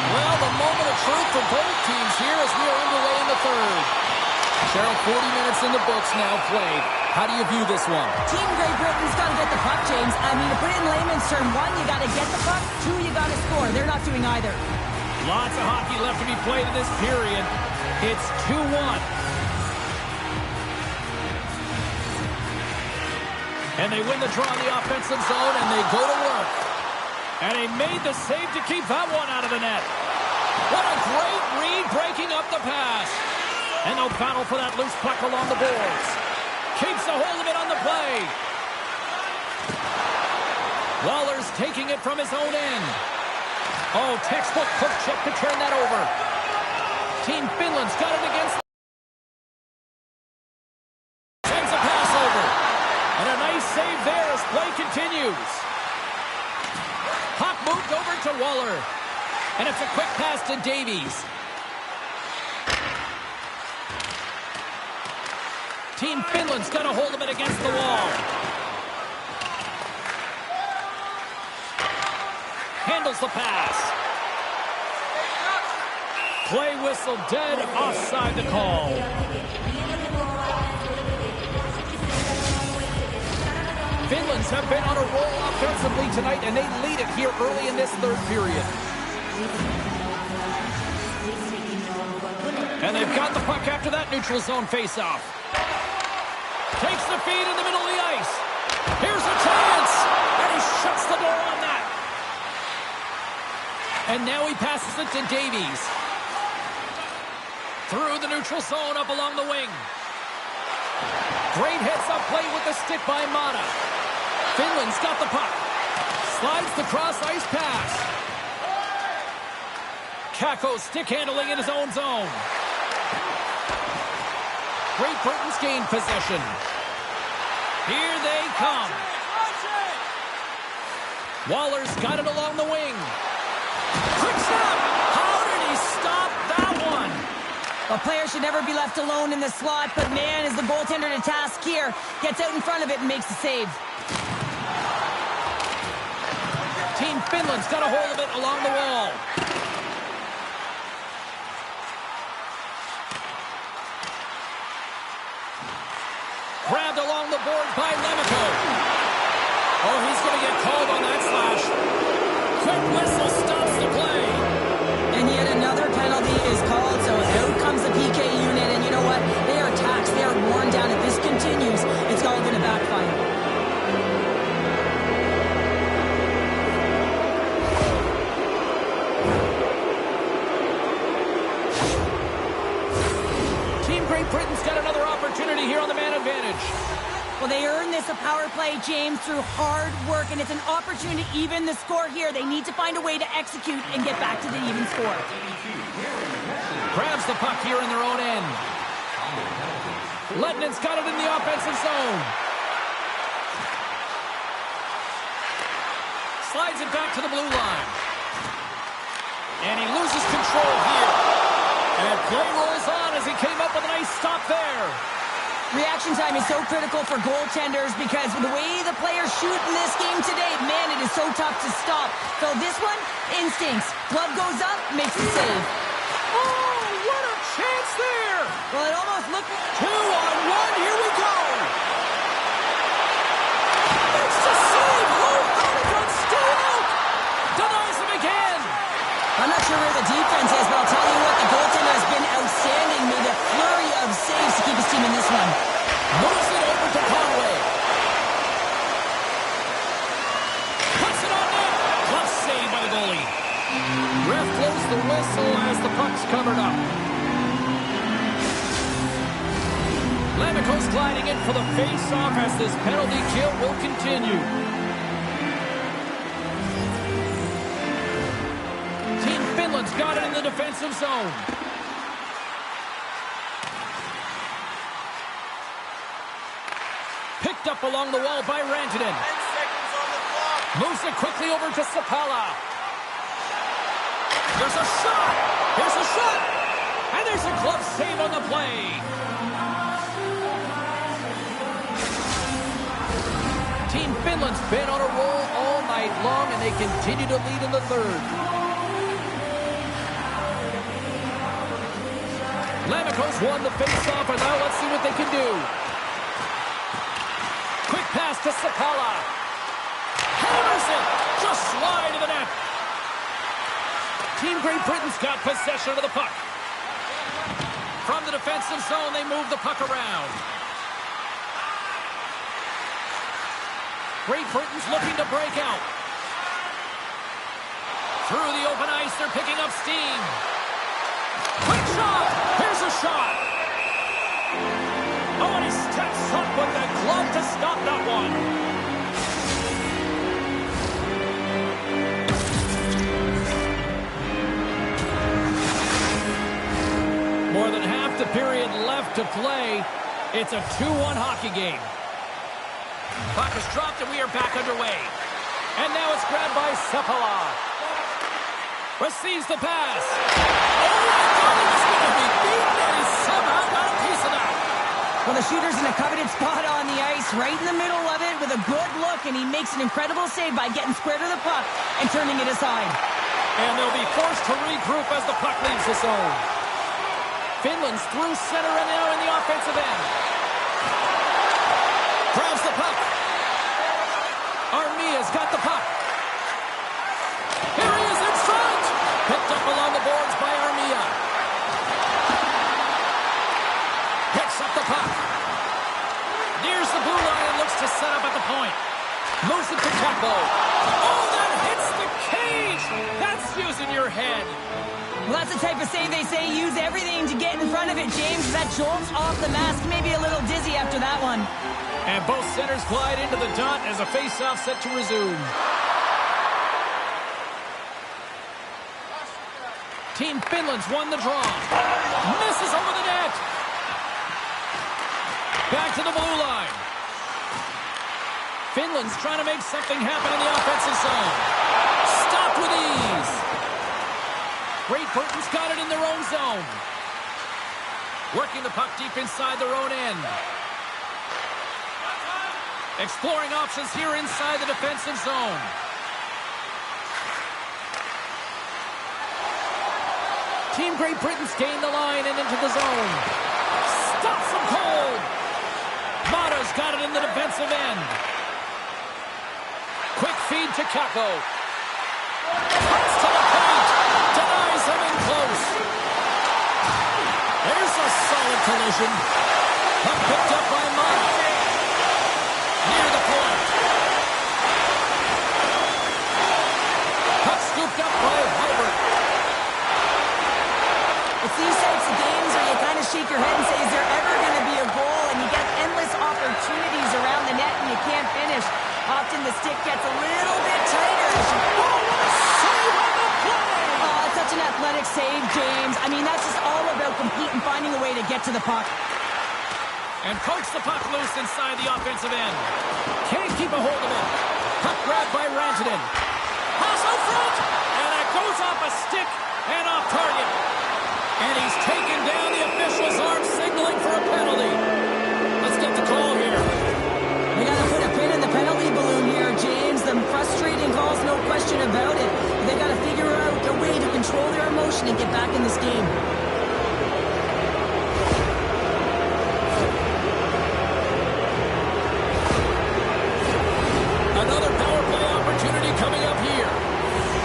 Well, the moment of truth for both teams here as we are underway in the third. Cheryl, 40 minutes in the books now played. How do you view this one? Team Great Britain's got to get the puck, James. I mean, to put it in layman's term, 1, you got to get the puck. 2, you got to score. They're not doing either. Lots of hockey left to be played in this period. It's 2-1. And they win the draw in the offensive zone, and they go to work. And he made the save to keep that one out of the net. What a great read, breaking up the pass. And no battle for that loose puck along the boards. Keeps a hold of it on the play. Waller's taking it from his own end. Oh, textbook hook check to turn that over. Team Finland's got it against. Sends a pass over. And a nice save there as play continues. Puck moved over to Waller. And it's a quick pass to Davies. Team Finland's got a hold of it against the wall. Handles the pass. Play whistle dead, offside the call. Finland's have been on a roll offensively tonight, and they lead it here early in this third period. And they've got the puck after that neutral zone faceoff. Takes the feed in the middle of the ice. Here's a chance, and he shuts the door on that. And now he passes it to Davies. Through the neutral zone, up along the wing. Great heads-up play with the stick by Mata. Finland's got the puck. Slides the cross-ice pass. Kakko stick handling in his own zone. Great Britain's gained possession. Here they come. Waller's got it along the wing. Quick stop! How did he stop that one? A player should never be left alone in the slot, but man, is the goaltender to task here. Gets out in front of it and makes the save. Team Finland's got a hold of it along the wall. Grabbed along the board by Lemico. Oh, he's going to get called on that slash. Quick whistle stops the play. And yet another penalty is called, so out comes the PK unit, and you know what? They are taxed. They are worn down. If this continues, it's all going to backfire. Team Great Britain's got another opportunity here on the man advantage. Well, they earned this a power play, James, through hard work, and it's an opportunity to even the score here. They need to find a way to execute and get back to the even score. Grabs the puck here in their own end. Letnin's got it in the offensive zone. Slides it back to the blue line. And he loses control here. And play rolls on as he came up with a nice stop there. Reaction time is so critical for goaltenders because the way the players shoot in this game today, man, it is so tough to stop. So this one, instincts. Glove goes up, makes the save. Oh, what a chance there! Well, it almost looked... 2-on-1, here we go! It's the save! Hamilton still out! Denies him again! I'm not sure where the defense is, but I'll tell you what, the goaltender has been outstanding. Made a flurry of saves to keep his team in this one. Moves it over to Conway. Puts it on net. Glove save by the goalie. Ref blows the whistle as the puck's covered up. Lemico's gliding in for the face-off as this penalty kill will continue. Team Finland's got it in the defensive zone. Picked up along the wall by Rantanen. 10 seconds on the clock. Moves it quickly over to Sapala. There's a shot. Here's a shot. And there's a glove save on the play. Team Finland's been on a roll all night long, and they continue to lead in the third. Lamikos won the face-off, and now let's see what they can do. Quick pass to Sakala. Hammers it! Just slide to the net. Team Great Britain's got possession of the puck. From the defensive zone, they move the puck around. Great Britain's looking to break out. Through the open ice, they're picking up steam. Quick shot! Here's a shot! Oh, and he steps up with the glove to stop that one. More than half the period left to play. It's a 2-1 hockey game. Puck is dropped and we are back underway. And now it's grabbed by Sakala. Receives the pass. Oh, my God, he's going to be beaten, and he somehow got a piece of that. Well, the shooter's in a coveted spot on the ice, right in the middle of it with a good look, and he makes an incredible save by getting square to the puck and turning it aside. And they'll be forced to regroup as the puck leaves the zone. Finland's through center and now in the offensive end. Grabs the puck. Armia's got the puck. Here he is in front. Picked up along the boards by Armia. Picks up the puck. Nears the blue line and looks to set up at the point. Moves it to Capo. Oh, that hits the cage. That's using your head. Well, that's the type of save they say use everything to get in front of it, James. That jolts off the mask, maybe a little dizzy after that one. And both centers glide into the dot as a face-off set to resume. Team Finland's won the draw. Misses over the net. Back to the blue line. Finland's trying to make something happen in the offensive zone. Stopped with ease. Great Britain's got it in their own zone. Working the puck deep inside their own end. Exploring options here inside the defensive zone. Team Great Britain's gained the line and into the zone. Stops him cold. Mata's got it in the defensive end. Quick feed to Kako. Pass to the point. Denies him in close. There's a solid collision. Puck picked up by Mata. Near the point. Puck scooped up by Halbert. It's these types of games where you kind of shake your head and say, is there ever going to be a goal? And you get endless opportunities around the net and you can't finish. Often the stick gets a little bit tighter. Oh, what a save on the play! Oh, it's such an athletic save, James. I mean, that's just all about competing, finding a way to get to the puck. And pokes the puck loose inside the offensive end. Can't keep a hold of it. Puck grabbed by Rantanen. Pass out front! And it goes off a stick and off target. And he's taken down. The official's arm signaling for a penalty. Let's get the call here. We got to put a pin in the penalty balloon here, James. The frustrating calls, no question about it. They got to figure out a way to control their emotion and get back in this game. Another power play opportunity coming up here.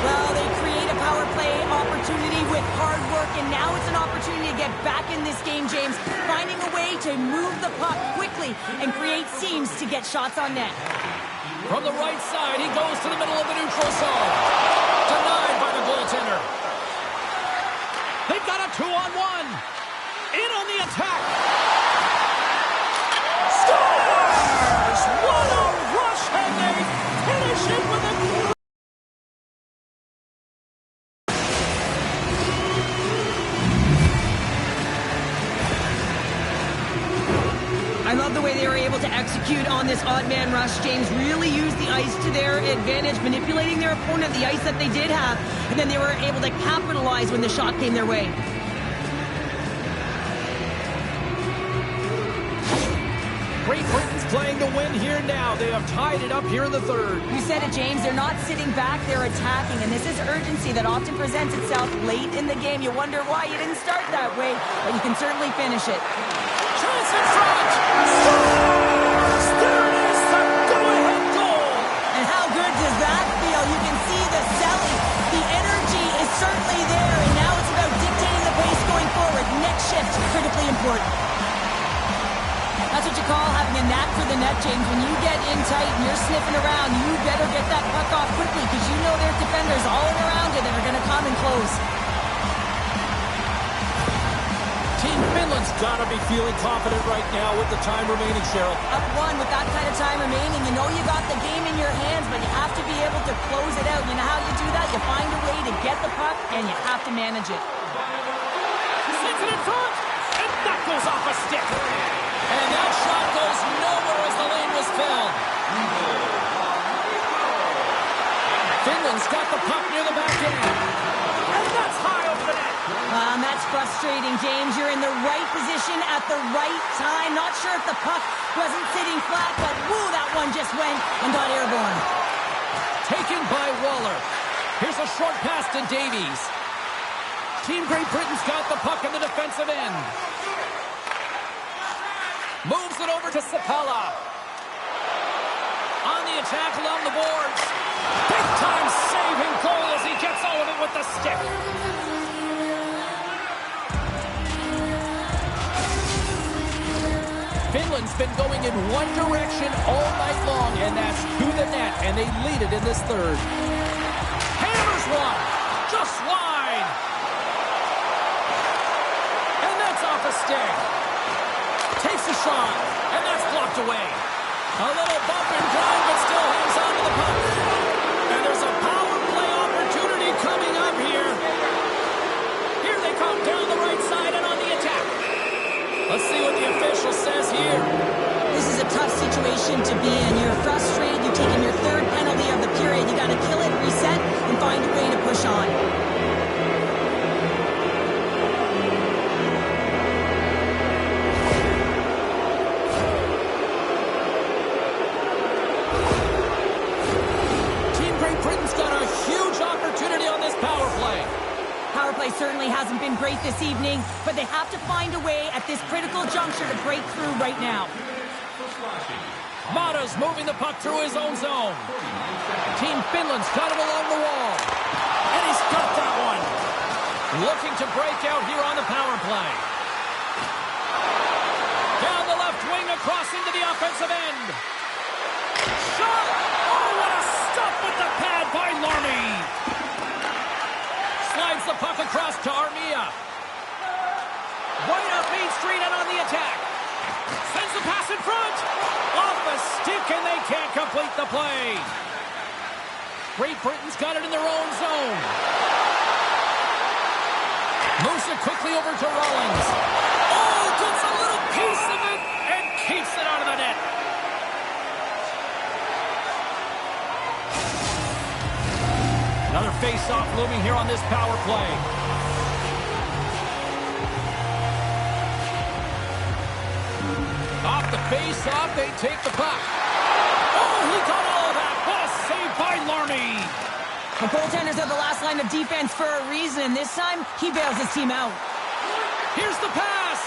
Well, they create a power play opportunity with hard work, and now it's an opportunity to get back in this game, James. Finding a way to move the puck quickly and create seams to get shots on net. From the right side, he goes to the middle of the neutral zone. Denied by the goaltender. They've got a 2-on-1. In on the attack. Scores! What a rush, and they finish it with a... I love the way they were able to execute on this odd man rush, James. Really used the ice to their advantage, manipulating their opponent, the ice that they did have, and then they were able to capitalize when the shot came their way. Great Britain's playing to win here now. They have tied it up here in the third. You said it, James. They're not sitting back, they're attacking. And this is urgency that often presents itself late in the game. You wonder why you didn't start that way, but you can certainly finish it. Chance in front! Scores! There it is! The go-ahead goal! And how good does that feel? You can see the selling. The energy is certainly there, and now it's about dictating the pace going forward. Next shift, critically important. That's what you call having a knack for the net, James. When you get in tight and you're sniffing around, you better get that puck off quickly because you know there's defenders all around you that are going to come and close. Team Finland's got to be feeling confident right now with the time remaining, Cheryl. Up one with that kind of time remaining. You know you got the game in your hands, but you have to be able to close it out. You know how you do that? You find a way to get the puck, and you have to manage it. Sends it in front, and that goes off a stick. And that shot goes nowhere as the lane was filled. Finland's got the puck near the back end. And that's high over the net. That's frustrating, James. You're in the right position at the right time. Not sure if the puck wasn't sitting flat, but woo, that one just went and got airborne. Taken by Waller. Here's a short pass to Davies. Team Great Britain's got the puck in the defensive end. Moves it over to Sapala. On the attack along the boards. Big time saving goal as he gets all of it with the stick. Finland's been going in one direction all night long, and that's to the net, and they lead it in this third. Hammers one. Just wide. And that's off a stick. Takes a shot, and that's blocked away. A little bump and grind, but still hangs on to the puck. And there's a power play opportunity coming up here. Here they come down the right side and on the attack. Let's see what the official says here. This is a tough situation to be in. You're frustrated. You've taken your third penalty of the period. You got to kill it, reset, and find a way to push on. Certainly hasn't been great this evening, but they have to find a way at this critical juncture to break through right now. Mata's moving the puck through his own zone. Team Finland's got him along the wall. And he's got that one. Looking to break out here on the power play. Down the left wing across into the offensive end. Shot! Oh, what a stop with the pad by Larmy. Slides the puck across to Armia. Right up Main Street and on the attack. Sends the pass in front. Off the stick and they can't complete the play. Great Britain's got it in their own zone. Moves it quickly over to Rollins. Oh, gets a little piece of it and keeps it out of the net. Another face-off looming here on this power play. Off the face-off, they take the puck. Oh, he got all of that. What a save by Larmy. The goaltenders are the last line of defense for a reason. This time, he bails his team out. Here's the pass.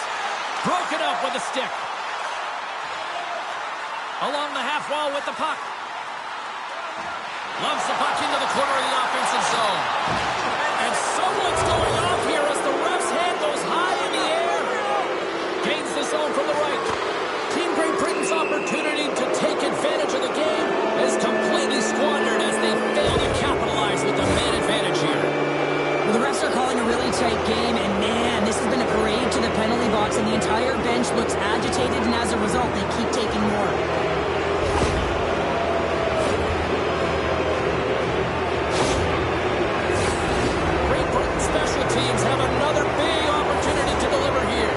Broken up with a stick. Along the half wall with the puck. Loves the puck into the corner of the offensive zone. And someone's going off here as the ref's hand goes high in the air. Gains the zone from the right. Team Great Britain's opportunity to take advantage of the game is completely squandered as they fail to capitalize with the man advantage here. Well, the refs are calling a really tight game, and man, this has been a parade to the penalty box, and the entire bench looks agitated, and as a result, they keep taking more. Teams have another big opportunity to deliver here.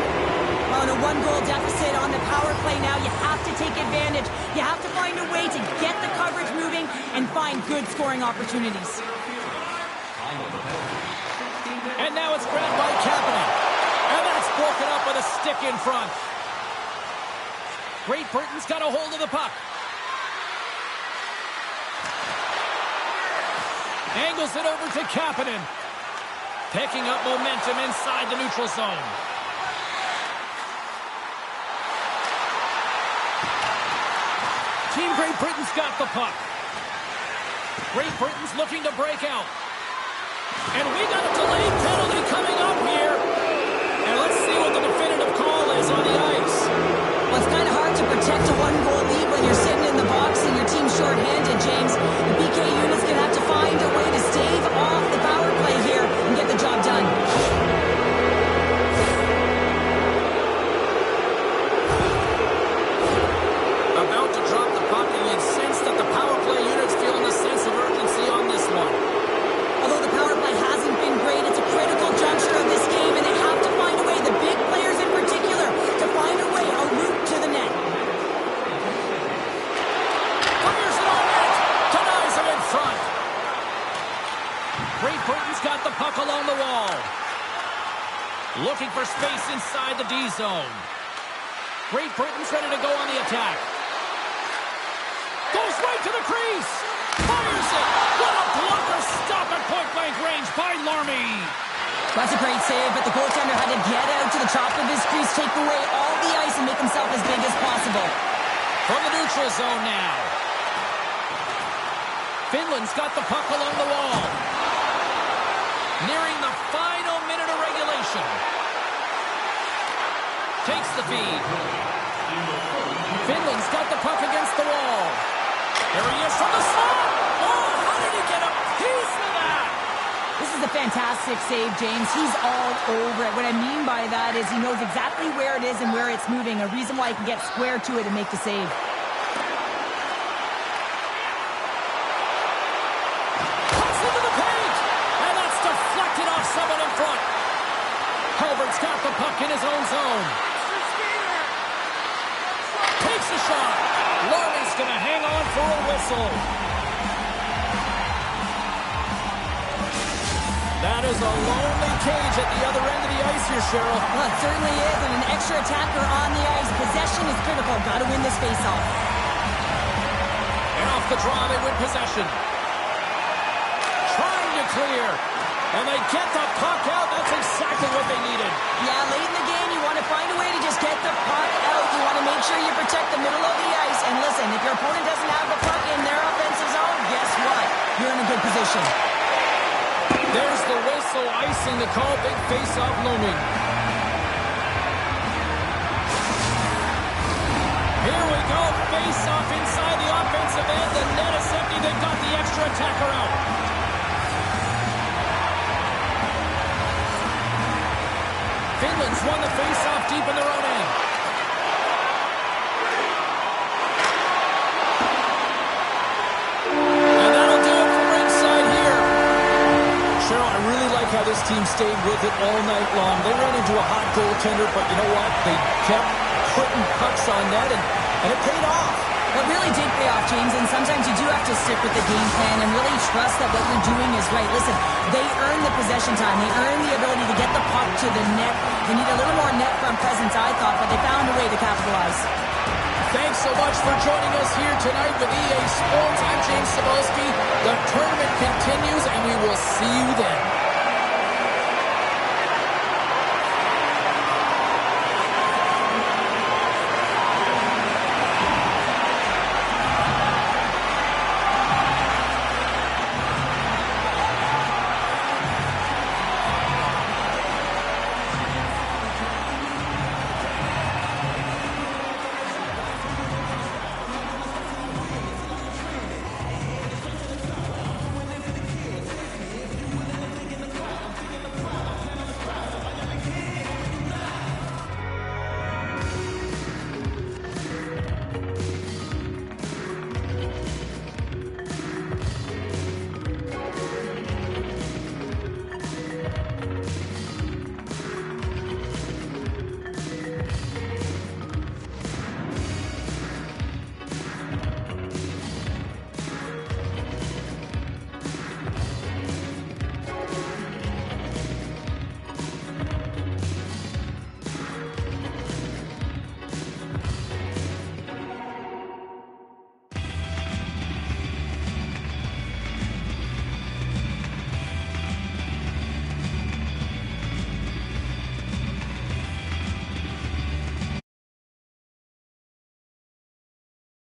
On a one-goal deficit on the power play now, you have to take advantage. You have to find a way to get the coverage moving and find good scoring opportunities. And now it's grabbed by Kapanen. And that's broken up with a stick in front. Great Britain's got a hold of the puck. Angles it over to Kapanen. Picking up momentum inside the neutral zone. Team Great Britain's got the puck. Great Britain's looking to break out. And we got a delayed penalty coming up here. And let's see what the definitive call is on the ice. Well, it's kind of hard to protect a one-goal lead when you're sitting in the box and your team's short-handed, James. The PK unit's going to have to find a way to stave off the power play here and get the job done. About to drop the puck, and you'd sense that the power play unit's feeling a sense of urgency on this one. Although the power play hasn't been great, it's a critical juncture of this game, and they have to find a way, the big players in particular, to find a way, a route to the net. Fires it on net. Denies him in front. Great Britain's got the puck along the wall. Looking for space inside the D zone. Great Britain's ready to go on the attack. Goes right to the crease. Fires it. What a blocker stop at point-blank range by Larmy. That's a great save, but the goaltender had to get out to the top of his crease, take away all the ice, and make himself as big as possible. From the neutral zone now. Finland's got the puck along the wall. Nearing the final minute of regulation. Takes the feed. Finland's got the puck against the wall. There he is from the slot. Oh, how did he get a piece of that? This is a fantastic save, James. He's all over it. What I mean by that is he knows exactly where it is and where it's moving, a reason why he can get square to it and make the save. Pucks into the paint, and that's deflected off someone in front. Halbert's got the puck in his own zone. Takes a shot. Larmy's going to hang on for a whistle. That is a lonely cage at the other end of the ice here, Cheryl. Well, it certainly is, and an extra attacker on the ice. Possession is critical. Got to win this faceoff. And off the draw, they win possession. Trying to clear. And they get the puck out. That's exactly what they needed. Yeah, late in the game, you want to find a way to just get the puck out. You want to make sure you protect the middle of the ice. And listen, if your opponent doesn't have the puck in their offensive zone, guess what? You're in a good position. There's the whistle, icing the call. Big face-off looming. Here we go. Face-off inside the offensive end. The net is empty. They've got the extra attacker out. Finland's won the face-off deep in their own end. And that'll do it from ringside here. Cheryl, I really like how this team stayed with it all night long. They ran into a hot goaltender, but you know what? They kept putting pucks on net, and it paid off. It really did pay off, James, and sometimes you do have to stick with the game plan and really trust that what you're doing is right. Listen, they earned the possession time. They earned the ability to get the puck to the net. They need a little more net front presence, I thought, but they found a way to capitalize. Thanks so much for joining us here tonight with EA Sports. I'm James Cebulski. The tournament continues, and we will see you then.